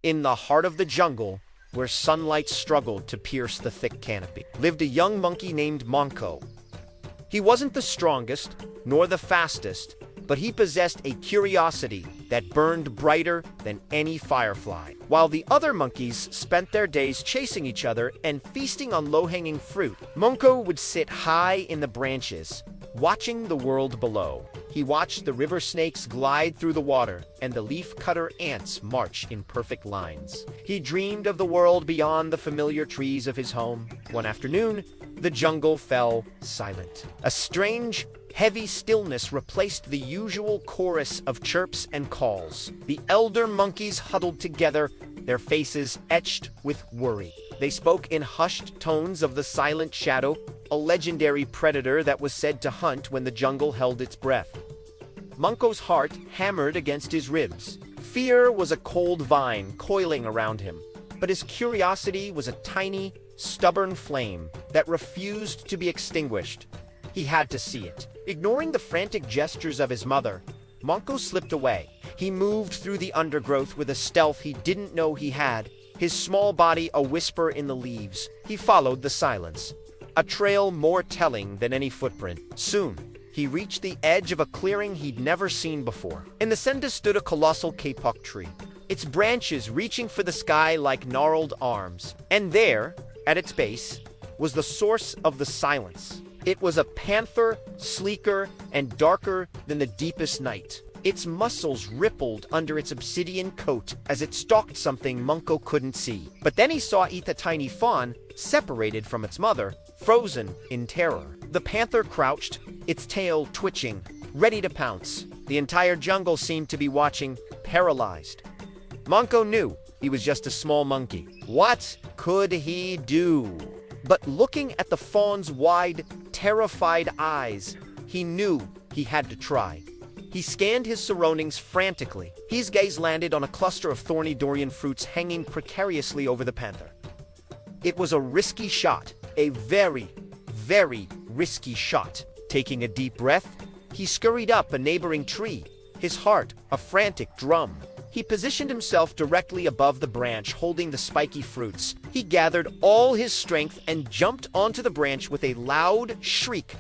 In the heart of the jungle, where sunlight struggled to pierce the thick canopy, lived a young monkey named Monko. He wasn't the strongest, nor the fastest, but he possessed a curiosity that burned brighter than any firefly. While the other monkeys spent their days chasing each other and feasting on low-hanging fruit, Monko would sit high in the branches, watching the world below. He watched the river snakes glide through the water and the leaf-cutter ants march in perfect lines. He dreamed of the world beyond the familiar trees of his home. One afternoon, the jungle fell silent. A strange, heavy stillness replaced the usual chorus of chirps and calls. The elder monkeys huddled together, their faces etched with worry. They spoke in hushed tones of the silent shadow, a legendary predator that was said to hunt when the jungle held its breath. Monko's heart hammered against his ribs. Fear was a cold vine coiling around him, but his curiosity was a tiny, stubborn flame that refused to be extinguished. He had to see it. Ignoring the frantic gestures of his mother, Monko slipped away. He moved through the undergrowth with a stealth he didn't know he had, his small body a whisper in the leaves. He followed the silence, a trail more telling than any footprint. Soon, he reached the edge of a clearing he'd never seen before. In the center stood a colossal kapok tree, its branches reaching for the sky like gnarled arms. And there, at its base, was the source of the silence. It was a panther, sleeker and darker than the deepest night. Its muscles rippled under its obsidian coat as it stalked something Monko couldn't see. But then he saw a tiny fawn, separated from its mother, frozen in terror. The panther crouched, its tail twitching, ready to pounce. The entire jungle seemed to be watching, paralyzed. Monko knew he was just a small monkey. What could he do? But looking at the fawn's wide, terrified eyes, he knew he had to try. He scanned his surroundings frantically. His gaze landed on a cluster of thorny durian fruits hanging precariously over the panther. It was a risky shot, a very, very risky shot. Taking a deep breath, he scurried up a neighboring tree, his heart a frantic drum. He positioned himself directly above the branch, holding the spiky fruits. He gathered all his strength and jumped onto the branch with a loud shriek.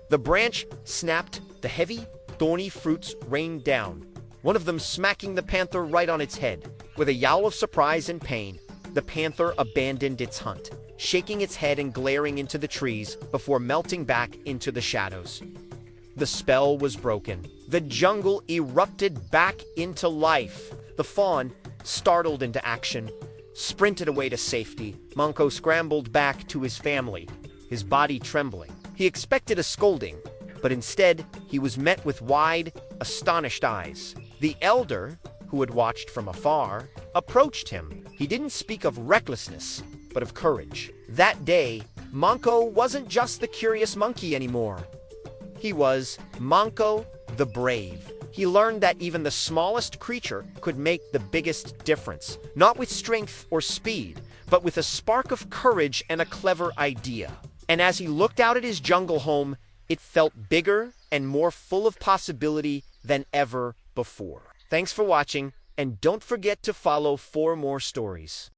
The branch snapped, the heavy, thorny fruits rained down, one of them smacking the panther right on its head. With a yowl of surprise and pain, the panther abandoned its hunt, shaking its head and glaring into the trees before melting back into the shadows. The spell was broken. The jungle erupted back into life. The fawn, startled into action, sprinted away to safety. Monko scrambled back to his family, his body trembling. He expected a scolding, but instead he was met with wide, astonished eyes. The elder, who had watched from afar, approached him. He didn't speak of recklessness, but of courage. That day, Monko wasn't just the curious monkey anymore. He was Monko the Brave. He learned that even the smallest creature could make the biggest difference, not with strength or speed, but with a spark of courage and a clever idea. And as he looked out at his jungle home, it felt bigger and more full of possibility than ever before. Thanks for watching, and don't forget to follow for more stories.